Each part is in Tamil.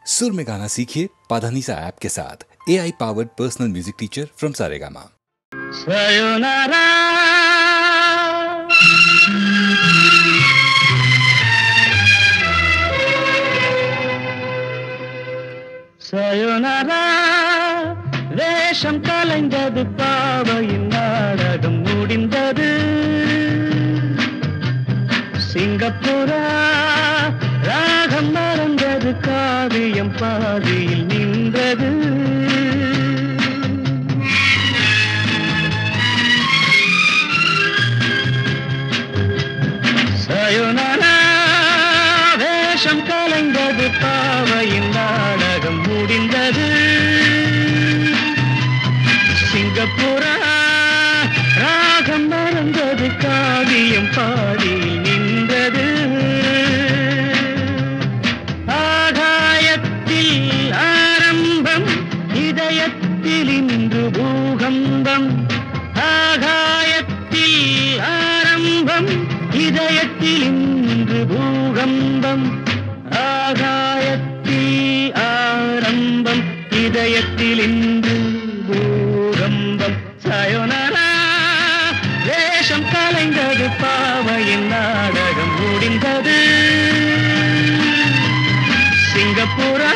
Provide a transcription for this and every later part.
सुर में गाना सीखिए पाधानीसा ऐप के साथ। AI powered personal music teacher from Saregama. sayonara sayonara வேஷம் கலைந்தது பாவையின் நாடகம் முடிந்தது சிங்கப்பூரா ராகம் மறந்தது காவியம் பாதியில் நின்றது sayonara வேஷம் கலைந்தது பாவையின் நாடகம் முடிந்தது சிங்கப்பூரா ராகம் மறந்தது காவியம் பாடியில் நின்றது ஆகாயத்தில் ஆரம்பம் இதயத்தில் இன்று பூகம்பம் ஆகாயத்தில் ஆரம்பம் இதயத்தில் இன்று பூகம்பம் ஆகாயத்தில் ஆரம்பம் இதயத்தில் இன்று பூகம்பம் sayonara வேஷம் கலைந்தது பாவையின் நாடகம் முடிந்தது சிங்கப்பூரா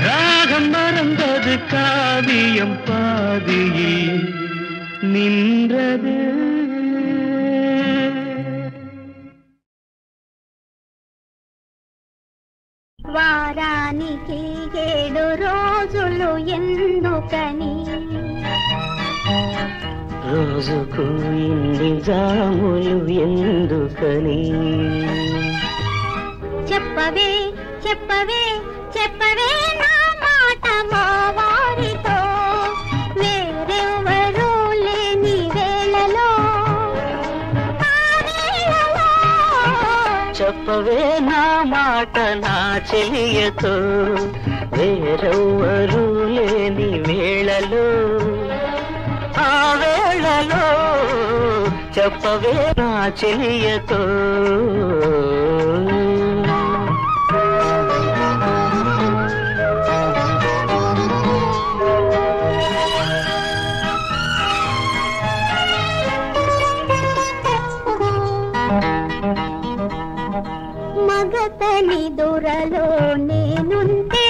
ராகம் மறந்தது காவியம் பாதியில் நின்றது వారానికి 7 రోజులు ఎందుకని రోజుకు ఇన్ని జాములు ఎందుకని చెప్పవే చెప్పవే చెప్పవే నా మాట మా వారితో వేరెవరూ లేని వేళలో చెప్పవే నా మాట నా చెలియతో వేరెవ్వరూ లేని వేళలో ఆ వేళలో చెప్పవే నా చెలియతో మగతని దొరలో నేనుంటే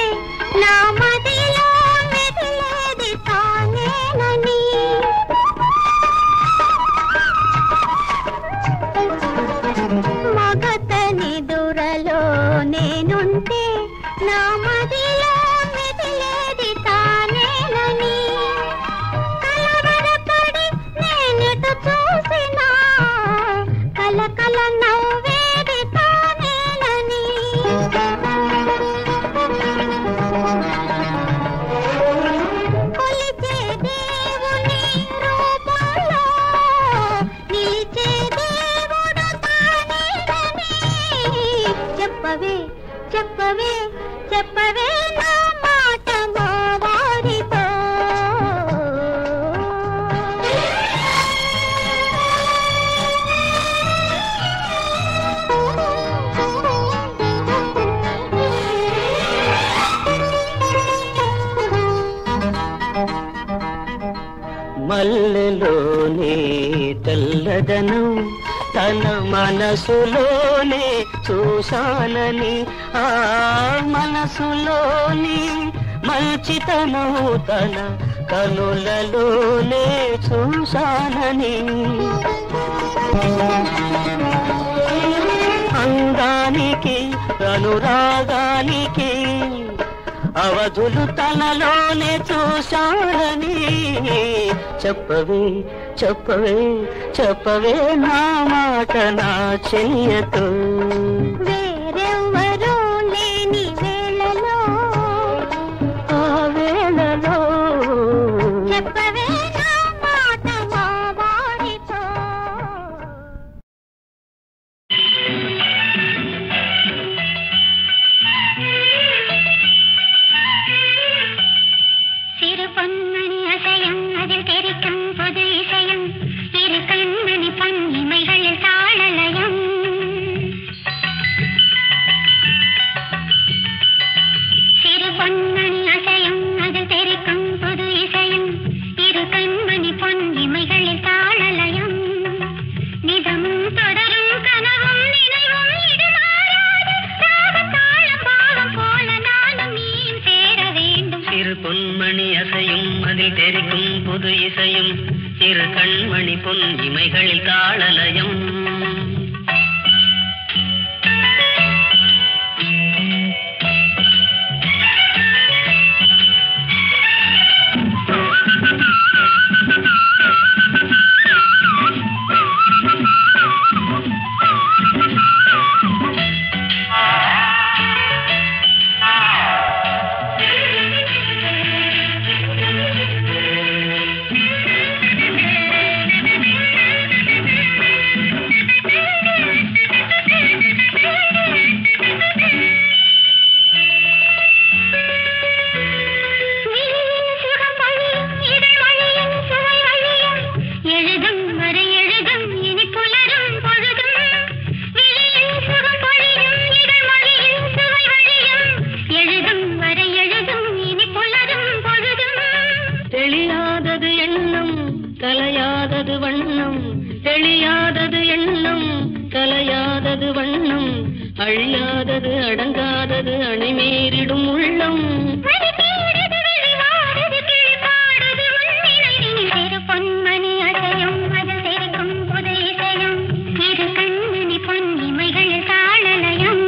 నా మదిలో మెదిలేది తానేనని మగతని దొరలో నేనుంటే నా మదిలో మెదిలేది తానేనని కలవరపడి నేనెటు చూసినా కలకల నవ్వేది తానేనని కొలిచే దేవుని రూపంలో నిలిచే దేవుడు తానేనని చెప్పవే చెప్పవే చెప్పవే నా మాట మా వారితో మల్లెలోనే తెల్లదనం తన మనసులోనే చూశానని ఆ మనసులోని మంచితనం తన కనులలోనే చూశానని అందానికి అనురాగానికి అవధులు తనలోనే చూశానని చెప్పవే చెప్పవే చెప్పవే నా మాట నా చెయ్యతో వేరెవ్వరూ లేని వేళలో ఆ వేళలో చెప్పవే నా మాట మా వారితో சிறு பொன்மணி அசையும் அதில் தெரிக்கும் பொது இசையும் இரு கண்மணி பன்னிமைகளில் தாளலயம் இரு கண்மணி பொன் இமைகளில் தாளலயம். அழியாதது அடங்காதது அணைமேறிடும் உள்ளம். பொன்மணி அடையும் அது தெரிக்கும் புது இசையும் இரு கண்மணி பொன் இமைகள் தாளலயம்.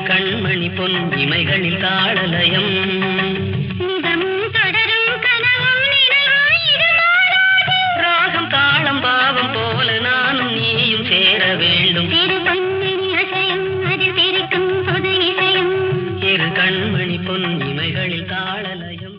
கண்மணி பொன் இமைகளில் தாளலயம். ராகம் தாளம் பாவம் போல நானும் நீயும் சேர வேண்டும். இரு கண்மணி பொன் இமைகளில் தாளலயம்.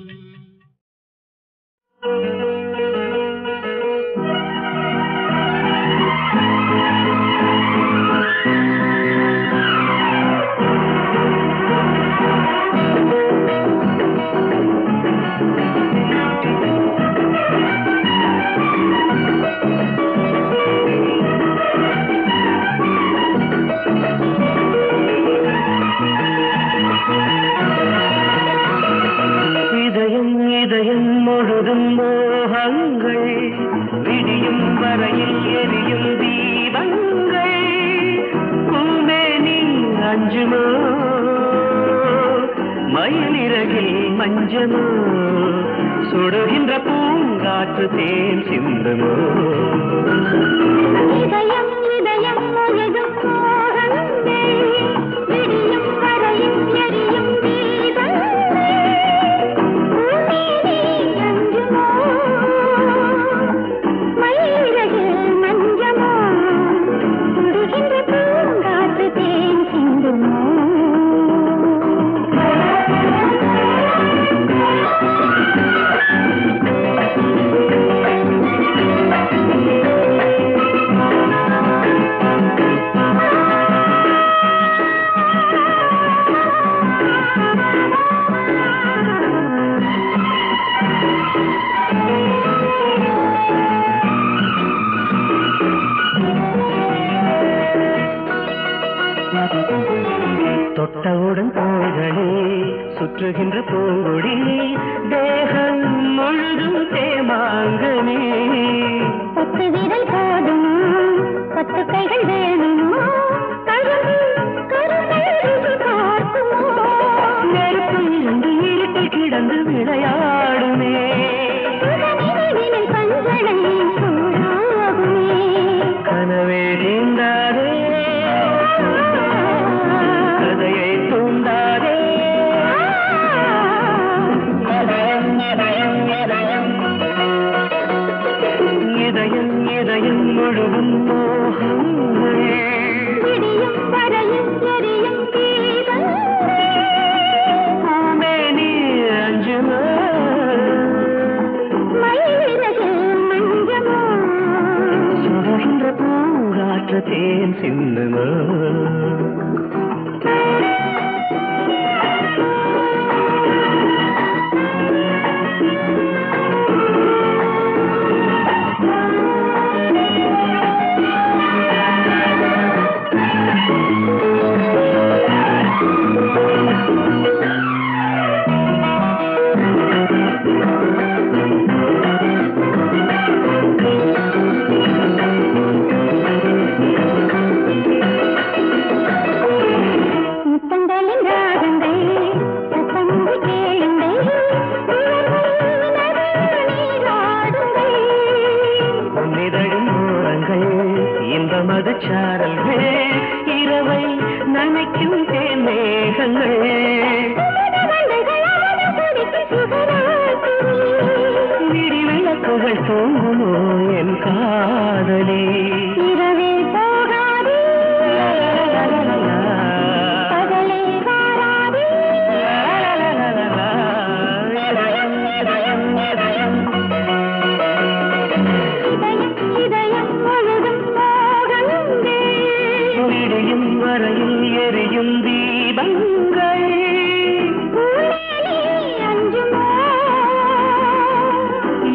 இதயம் முழுதும் மோகங்கள் விடியும் வரையில் எரியும் தீபங்கள். பூவே நீ அஞ்சுமோ மயிலிறகில் மஞ்சமோ சுடுகின்ற பூங்காற்று தேன் சிந்துமோ. இதயம் இதயம் முழுதும் மோகங்கள் விடியும் வரையில் எரியும் தீபங்கள். தொட்டவுடன் தோள்களே சுற்றுகின்ற பூங்கொடி தேகம் முழுதும் தேமாங்கனே. 10 விரல் போதுமோ 10 கைகள் வேணுமோ நெருப்பும் இருந்து இருட்டில் கிடந்து விளையாடுமே. பஞ்சனை முழுதும் மோகங்கள் விடியும் வரையில் எரியும் தீபங்கள் பூமேனி அஞ்சுமா மயிலிறகில் மஞ்சமோ சுழன்ற பூங்காற்று தேன் சிந்துமா மதுச்சாரல்கள் இரவை நனைக்கும் தேன்மேகங்கள் விடி விளக்குகள் தூங்குமோ என் காதலே இரவே போகாதே பகலே வாராதே இதயம் முழுதும் மோகங்கள் விடியும் வரையில் எரியும் தீபங்கள் அஞ்சுமோ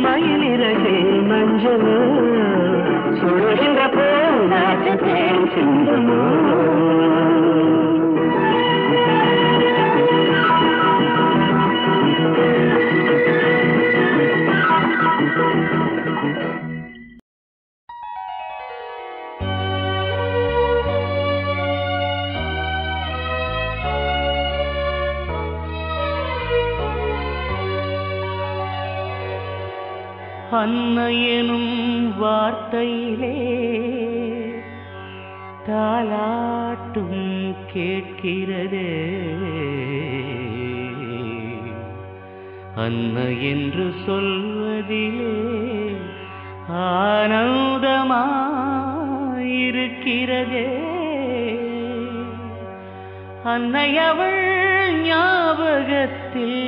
மயிலிறகே மஞ்சள் சுழகின்ற பூங்காற்று தேன் சிந்துமோ அன்னை எனும் வார்த்தையிலே தாலாட்டும் கேட்கிறதே அன்னை என்று சொல்வதிலே ஆனந்தமாயிருக்கிறதே அன்னை அவள் ஞாபகத்தில்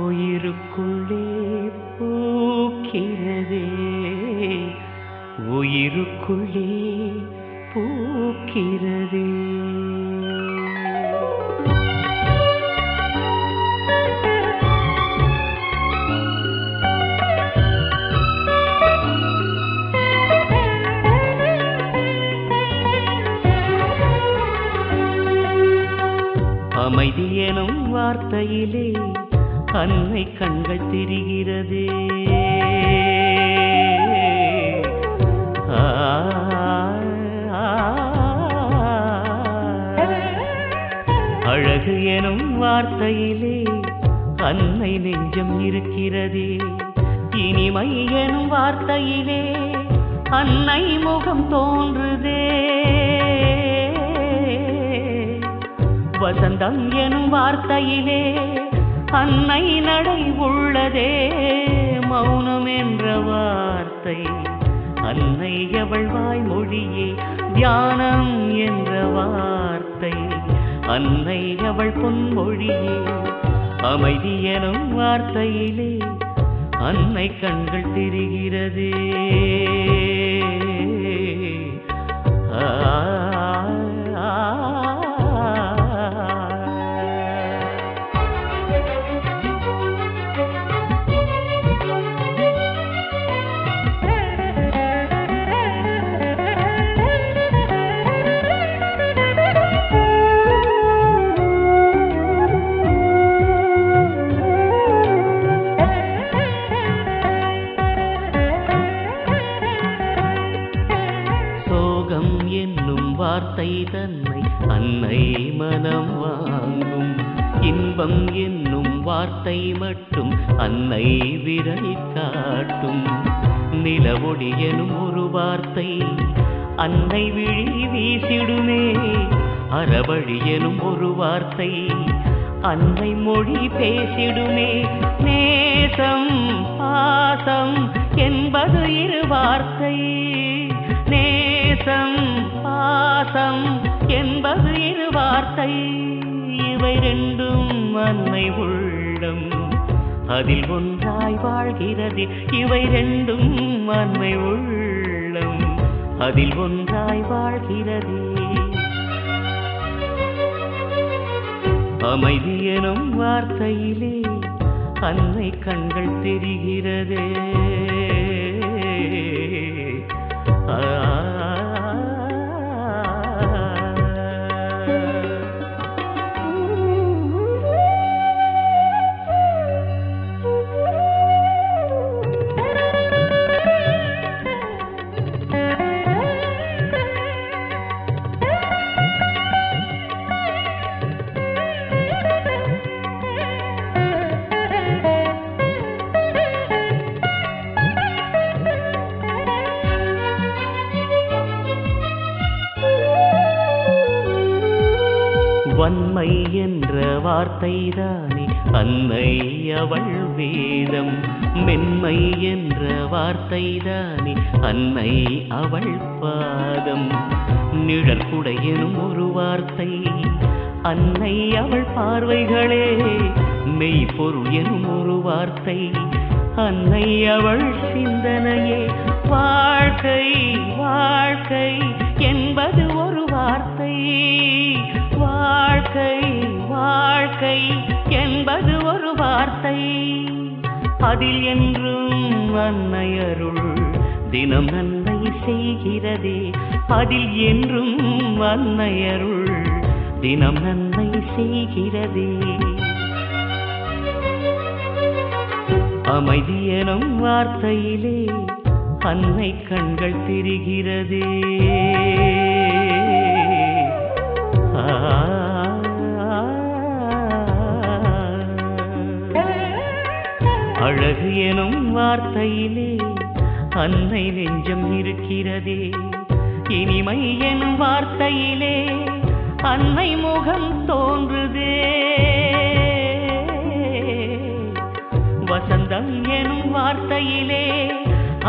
உயிருக்குள்ளே பூக்கிறதே உயிருக்குள்ளே பூக்கிறதே அமைதி எனும் வார்த்தையிலே அன்னை கண்கள் திரிகிறதே அழகு எனும் வார்த்தையிலே அன்னை நெஞ்சம் இருக்கிறதே இனிமை எனும் வார்த்தையிலே அன்னை முகம் தோன்றுதே வசந்தம் எனும் வார்த்தையிலே அன்னை நடை உள்ளதே மௌனம் என்ற வார்த்தை அன்னை அவள் வாய்மொழியே தியானம் என்ற வார்த்தை அன்னை அவள் பொன்மொழியே அமைதி எனும் வார்த்தையிலே அன்னை கண்கள் திரிகிறதே வார்த்தை தன்னை அன்னை மனம் வாங்கும் இன்பம் என்னும் வார்த்தை மட்டும் அன்னை விரல் காட்டும் நிலவொளி எனும் ஒரு வார்த்தை அன்னை விழி வீசிடுமே அறவழி எனும் ஒரு வார்த்தை அன்னை மொழி பேசிடுமே நேசம் பாசம் என்பது இரு வார்த்தை, நேசம் பாசம் என்பது இரு வார்த்தை. இவை ரெண்டும் அன்னை உள்ளம், அதில் ஒன்றாய் வாழ்கிறது. இவை ரெண்டும் அன்னை உள்ளம், அதில் ஒன்றாய் வாழ்கிறது. அமைதி எனும் வார்த்தையிலே அன்னை கண்கள் தெரிகிறதே. வன்மை என்ற வார்த்தைதானே அன்னை அவள் வேதம், மென்மை என்ற வார்த்தைதானே அன்னை அவள் பாதம். நிழற்குடை எனும் ஒரு வார்த்தை அன்னை அவள் பார்வைகளே, மெய்ப்பொருள் எனும் ஒரு வார்த்தை அன்னை அவள் சிந்தனையே. வாழ்க்கை வாழ்க்கை என்பது ஒரு வார்த்தை, வாழ்க்கை வாழ்க்கை என்பது ஒரு வார்த்தை. அதில் என்றும் அன்னை அருள் தினம் நன்மை செய்கிறதே. அதில் என்றும் அன்னை அருள் தினம் நன்மை செய்கிறதே. அமைதி எனும் வார்த்தையிலே அன்னை கண்கள் தெரிகிறதே. அழகு எனும் வார்த்தையிலே அன்னை நெஞ்சம் இருக்கிறதே. இனிமை எனும் வார்த்தையிலே அன்னை முகம் தோன்றுதே. வசந்தம் எனும் வார்த்தையிலே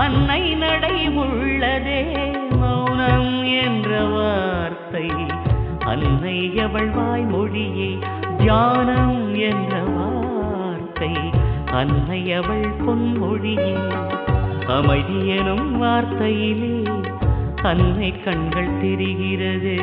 அன்னை நடை உள்ளதே. மௌனம் என்ற வார்த்தை அன்னை அவள் வாய்மொழியே. தியானம் என்ற வார்த்தை அன்னை அவள் பொன்மொழியே. அமைதி எனும் வார்த்தையிலே அன்னை கண்கள் தெரிகிறது.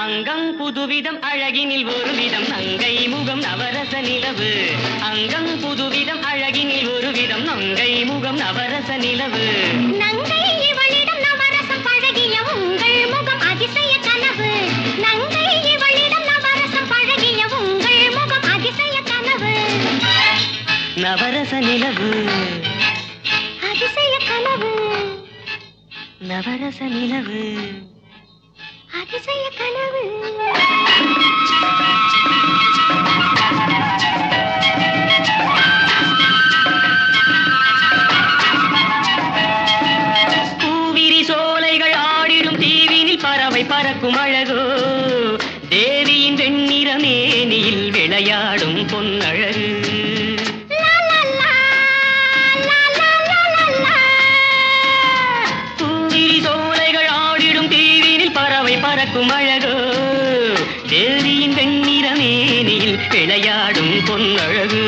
அங்கம் புதுவிதம் அழகினில் ஒரு விதம் நங்கை முகம் நவரச நிலவு. அங்கம் புதுவிதம் அழகினில் ஒரு விதம் நங்கை முகம் நவரச நிலவு. நங்கை இவளிடம் நவரசம் பழகிய உங்கள் முகம் அதிசய கனவு. நங்கை இவளிடம் நவரசம் பழகிய உங்கள் முகம் அதிசய கனவு. நவரச நிலவு அதிசய கனவு. நவரச நிலவு அதிசய கனவு. பூவிரி சோலைகள் ஆடிடும் தீவினில் பறவை பறக்கும் அழகோ. தேவியின் வெண்ணிற மேனியில் விளையாடும் பொன்னழகு. பூவிரி சோலைகள் ஆடிடும் தீவினில் பறவை பறக்கும் அழகோ. தேவியின் வெண்ணிற மேனியில் விளையாடும் பொன்னழகு.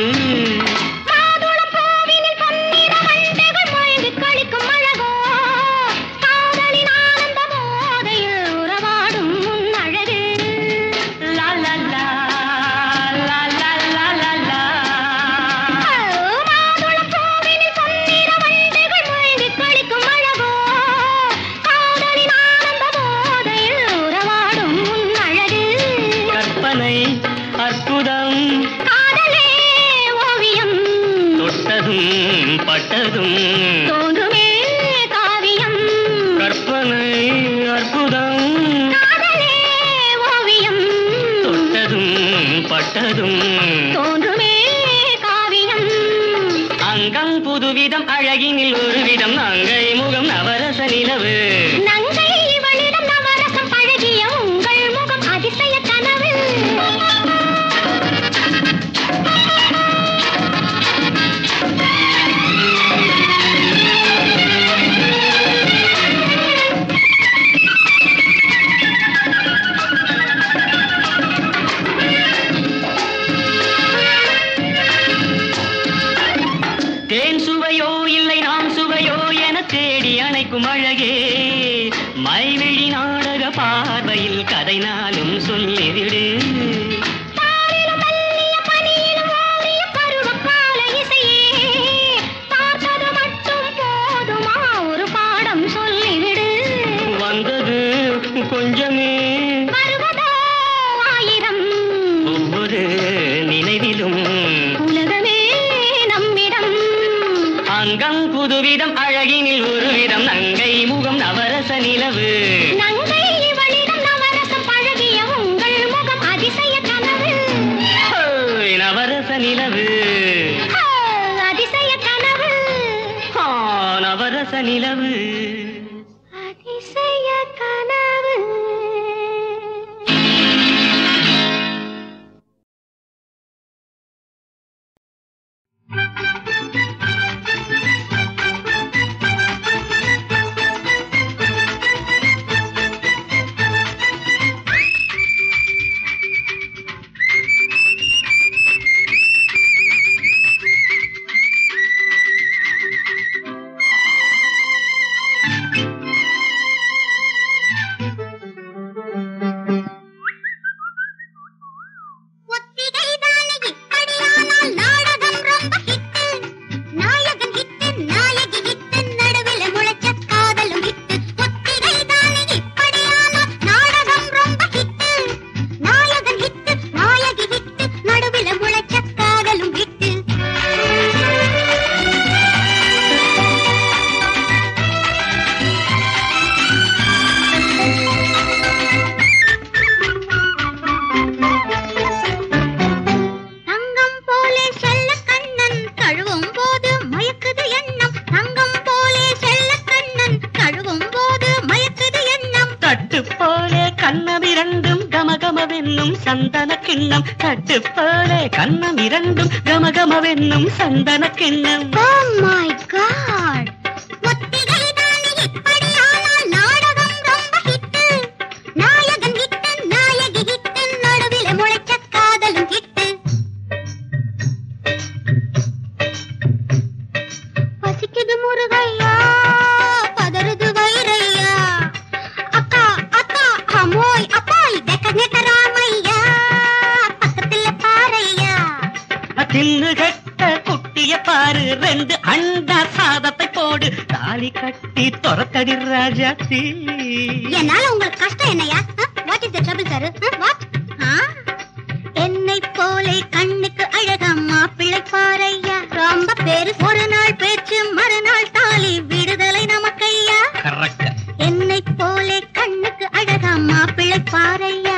காதலின் தொட்டதும் பட்டதும் தோன்றுமே காவியம் கற்பனை அற்புதம் காதலே ஓவியம் தொட்டதும் பட்டதும் தோன்றுமே காவியம் அங்கம் புதுவிதம் அழகினில் ஒரு விதம் நங்கை முகம் நவரச நிலவு நங்கை இவளிடம் நவரசம் பழகிய உங்கள் முகம் அதிசய கனவு தேன் சுவையோ இல்லை நாம் சுவையோ என தேடி அணைக்கும் அழகே மைவிழி நாடக பார்வையில் கதை நாளும் சொல்லிவிடு பாலிலும் மெல்லிய பனியிலும் ஓடிய பருவகால இசையே பார்த்தது மட்டும் போதுமா ஒரு பாடம் சொல்லிவிடு வந்தது கொஞ்சமே வருவதோ ஆயிரம் ஒவ்வொரு நினைவிலும் உலகமே நம்மிடம் அங்கம் புதுவிதம் அழகினில் ஒரு விதம் நங்கை முகம் நவரச நிலவு நங்கை இவளிடம் நவரசம் பழகிய உங்கள் முகம் அதிசய கனவு ஹோய், நவரச நிலவு அதிசய கனவு ஆ, நவரச நிலவு அதிசய கனவு சந்தன கிண்ணம் தட்டுப்பாடே கண்ணம் இரண்டும் கமகமவென்னும் சந்தன கிண்ணம். Oh my God! ஒத்திகை தானே இப்படியானால் நாடகம் ரொம்ப ஹிட்டு. நாயகன் ஹிட்டு, நாயகி ஹிட்டு, நடுவில முளைச்ச காதலும் ஹிட்டு. பசிக்குது முருகையா, பதறுது வைரையா, அக்கா அக்கா அமோய் அப்பாய் டெக்கனேட்ட ராமையா, பக்கத்துல பாரையா. தின்னு கட்ட குட்டிய பாரு, ரெண்டு அண்டா சாதத்தை போடு, தாலி கட்டி தொரத்தடி ராஜாத்தி. என்னால உங்களுக்கு கஷ்டம் என்னையா? What is the trouble sir? What? என்னை போலே கண்ணுக்கு அழகா மாப்பிள்ளை பாரையா, ரொம்ப பேரு. ஒரு நாள் பேச்சு மறுநாள் தாலி, விடுதலை நமக்கையா. என்னை போலே கண்ணுக்கு அழகா மாப்பிள்ளை பாரையா,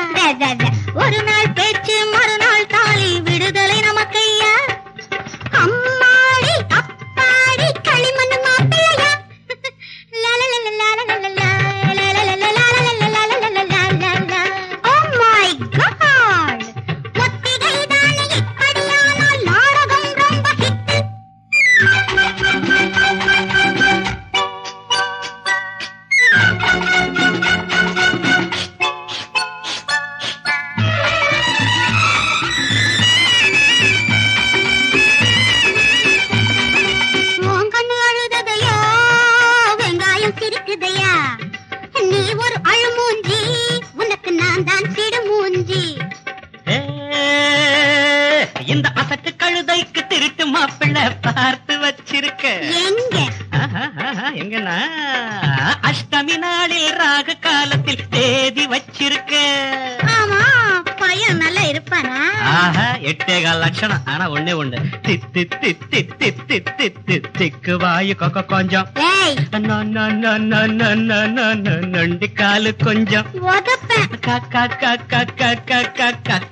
ஒரு நாள் பேச்சு மறுநாள் தாலி, விடுதலை நமக்கையா. அம்மாடி அப்பாடி களிமண் மாப்பிள்ளையா. Oh my God! ஒத்திகை தானே இப்படியானால் நாடகம் ரொம்ப ஹிட். உன் கண்ணு அழுததையா, வெங்காயம் சிரிக்குதையா, நீ ஒரு அழுமூஞ்சி, உனக்கு நான் தான் சிடுமூஞ்சி. இந்த அசட்டு கழுதைக்கு திருட்டு மாப்பிள்ளை பார்த்து வச்சிருக்க. எங்க எங்கன்னா அஷ்டமி நாளில் ராக காலத்தில் தேதி வச்சிருக்க. ஆமா, பையன் நல்லா இருப்பானா? ஆஹா, 8.25 லட்சணம். ஆனா ஒண்ணே ஒண்ணு, திக்கு வாயு கொக்க கொஞ்சம், நொண்டி காலு கொஞ்சம்,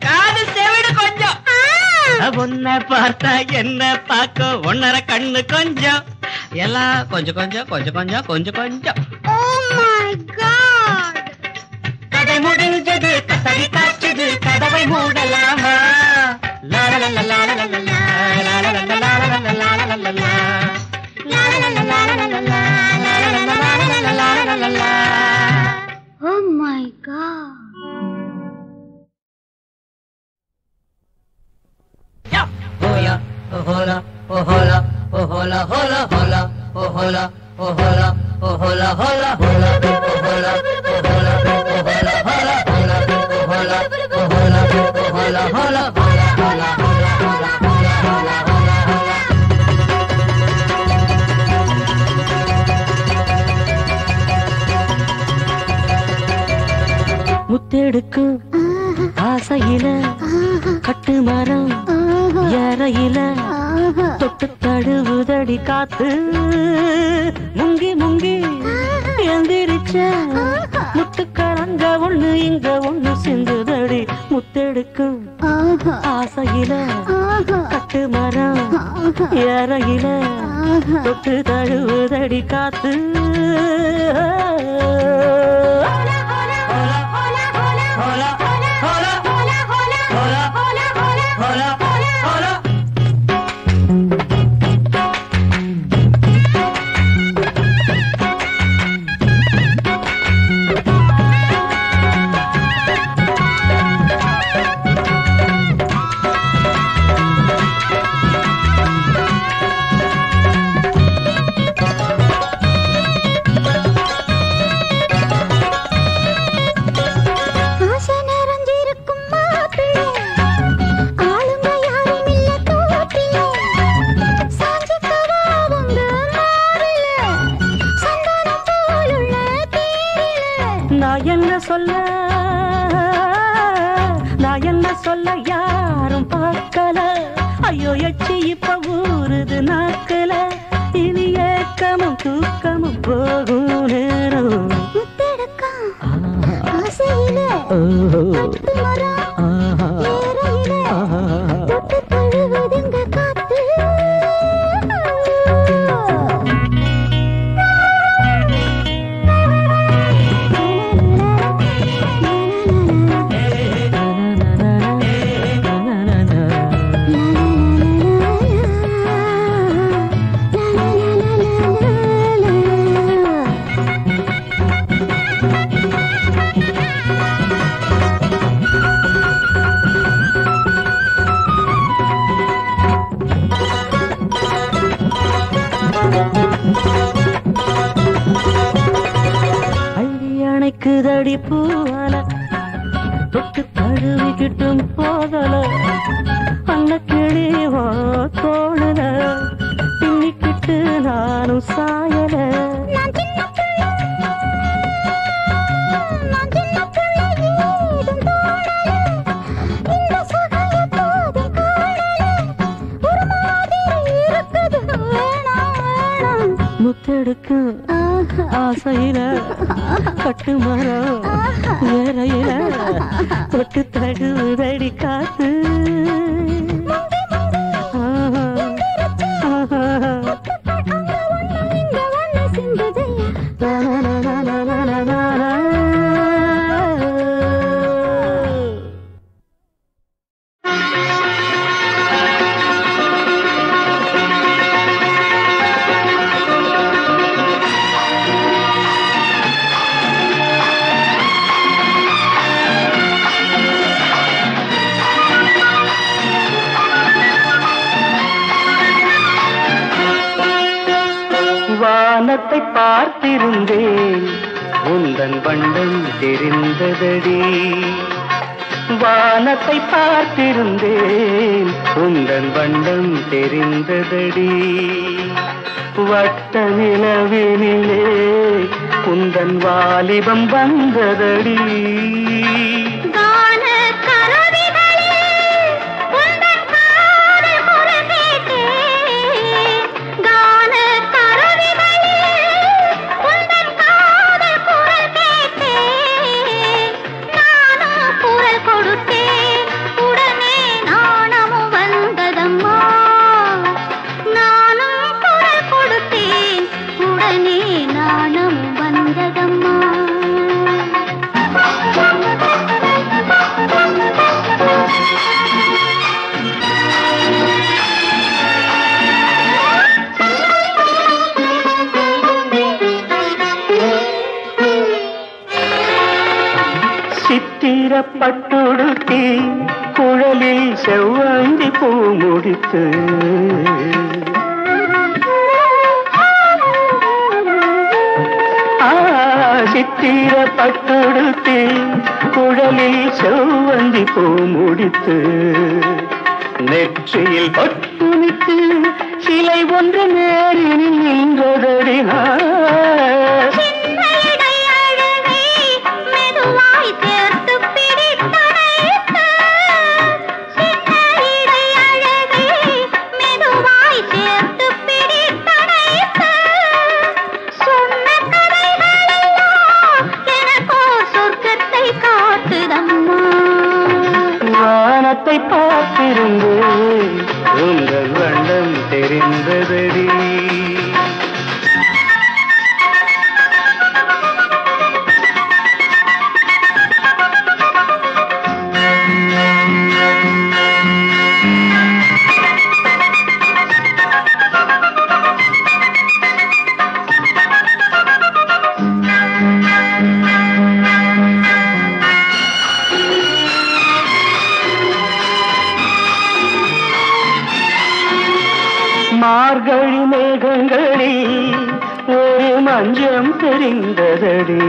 காது செவிடு கொஞ்சம். உன்னை பார்த்தா என்ன பார்க்க 1.5 கண்ணு கொஞ்சம். எல்லாம் கொஞ்சம் கொஞ்சம் கொஞ்சம் கொஞ்சம் கொஞ்சம் கொஞ்சம். கதை முடிஞ்சது, கதை காய்ச்சது, கதவை மூடலாமா? Oh my God. Hola, hola, hola, hola, hola, hola, hola, hola, hola, hola, முத்தெடுக்கும் ஆசையில கட்டு மரம் ஏறையில தொட்டு தழுவுதடி காத்து, முங்கி முங்கி எந்திரிச்ச முத்துக்கரங்க ஒண்ணு இங்க ஒண்ணு சிந்துதடி. முத்தெடுக்கும் ஆசையில கட்டு மரம் ஏறையில தொட்டு தழுவுதடி காத்து. நான் என்ன சொல்ல யாரும் பார்க்கல. ஐயோ எச்சி இப்ப ஊறுது நாக்கல. இனி ஏக்கமும் தூக்கமும் போகும் நேரம். அணைக்குதடி பூவால தொட்டு தழுவிக்கிட்டும் போதல. அன்ன கிளிவோ தோணுல பின்னிக்கிட்டு நானும் சாயல. முத்தெடுக்கு ஆசையில கட்டு மரம் வேறையில தொட்டு தழுவுதடி காத்து. வானத்தை பார்த்திருந்தேன், உந்தன் வண்ணம் தெரிந்ததடி. வானத்தை பார்த்திருந்தேன், உந்தன் வண்ணம் தெரிந்ததடி. வட்ட நிலவினிலே உந்தன் வாலிபம் வந்ததடி. கான கரவே பட்டுடுத்தி குழலில் செவ்வந்தி பூ முடித்து சித்திர பட்டுடுத்தி குழலில் செவ்வந்தி பூ முடித்து நெற்றியில் பட்டுமிட்டு சிலை ஒன்று நேரில் நின்றதடி பார்த்திருந்து உங்கள் வண்ணம் தெரிந்ததடி மார்கழி மேகங்களில் ஒரு மஞ்சம் தெரிந்ததடி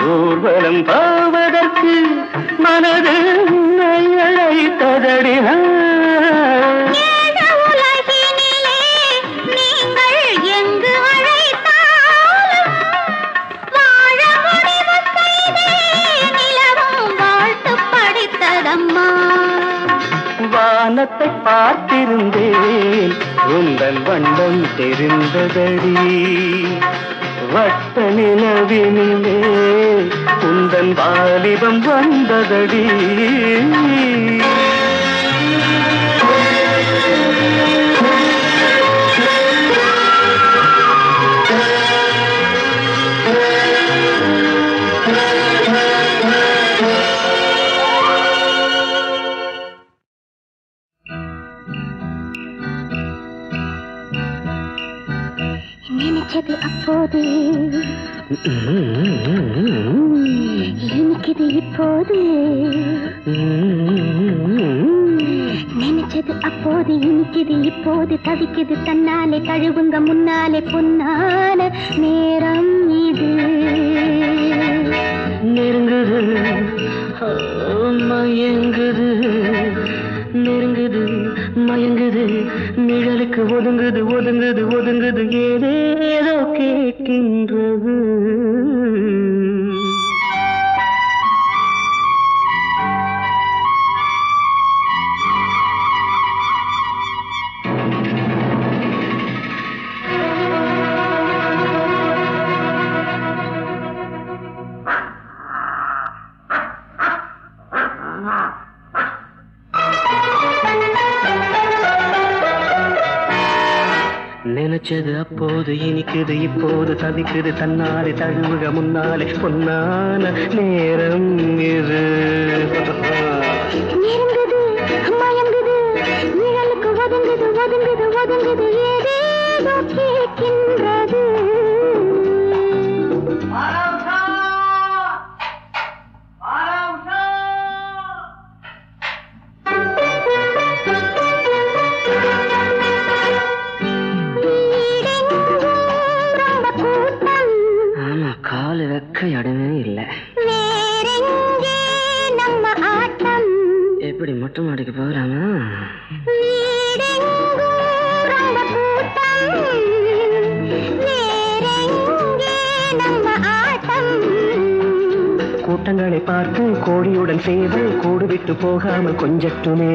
ஊர்வலம் போவதற்கு மனது அழைத்ததடி வானத்தை பார்த்திருந்தேன் உந்தன் வண்ணம் தெரிந்ததடி வட்ட நிலவினிலே உந்தன் வாலிபம் வந்ததடி நினைச்சது அப்போது இனிக்குது இப்போது நினைச்சது அப்போது இனிக்குது இப்போது தவிக்குது தன்னாலே தழுவுங்க முன்னாலே பொன்னான நேரம் இது நெருங்குது மயங்குது நெருங்குது மயங்குது நிழலுக்கு ஒதுங்குது ஒதுங்குது ஒதுங்குது ஏதேதோ கேட்கின்றது நினைச்சது அப்போது இனிக்குது இப்போது தவிக்குது தன்னாலே தழுவுக முன்னாலே பொன்னான நேரம் இது நெருங்குது மயங்குது நிழலுக்கு ஒதுங்குது ஒதுங்குது ஒதுங்குது ஏதேதோ கேட்கின்றது காலு வைக்க இடமே இல்லை நம்ம ஆட்டம் எப்படி மொட்டை மாடிக்கு போகிறாமா கூட்டங்களை பார்த்து கோடியுடன் செய்து கூடு விட்டு போகாமல் கொஞ்சட்டுமே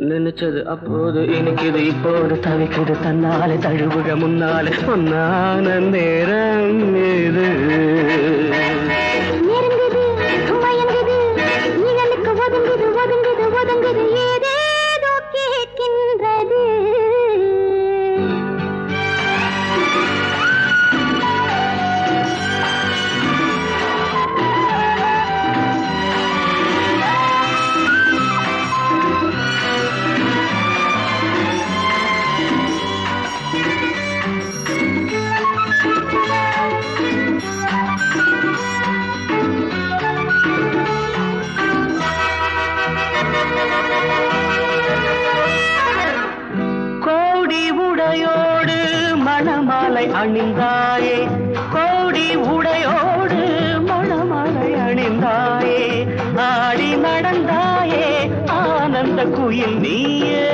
நினைச்சது அப்போது இனிக்குது இப்போது தவிக்குது தன்னாலே தழுவுக முன்னாலே பொன்னான நேரம் இது நெருங்குது மயங்குது நிழலுக்கு ஒதுங்குது ஒதுங்குது ஒதுங்குது ஏதேதோ கேட்கின்றது அணிந்தாயே கோடி உடையோடு மணமலை அணிந்தாயே ஆடி நடந்தாயே ஆனந்த குயில் நீயே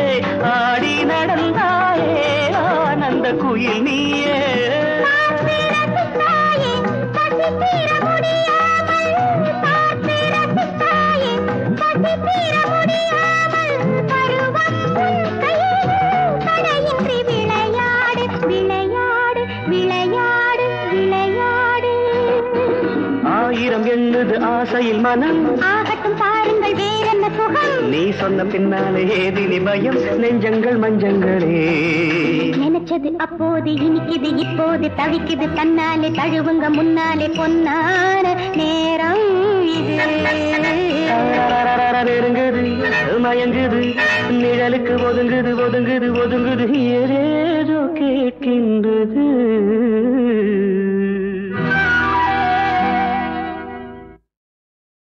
ஆடி நடந்தாயே ஆனந்த குயில் நீயே ஆயிரம் எண்ணுது ஆசையில் மனம் ஆகட்டும் பாருங்கள் வேறென்ன சுகம் நீ சொன்ன பின்னாலே ஏதினி பயம் நெஞ்சங்கள் மஞ்சங்களே நினைச்சது அப்போது இனிக்குது இப்போது தவிக்குது தன்னாலே தழுவுங்க முன்னாலே பொன்னான நேரம் இது நெருங்குது மயங்குது நிழலுக்கு ஒதுங்குது ஒதுங்குது ஒதுங்குது ஏதேதோ கேட்கின்றது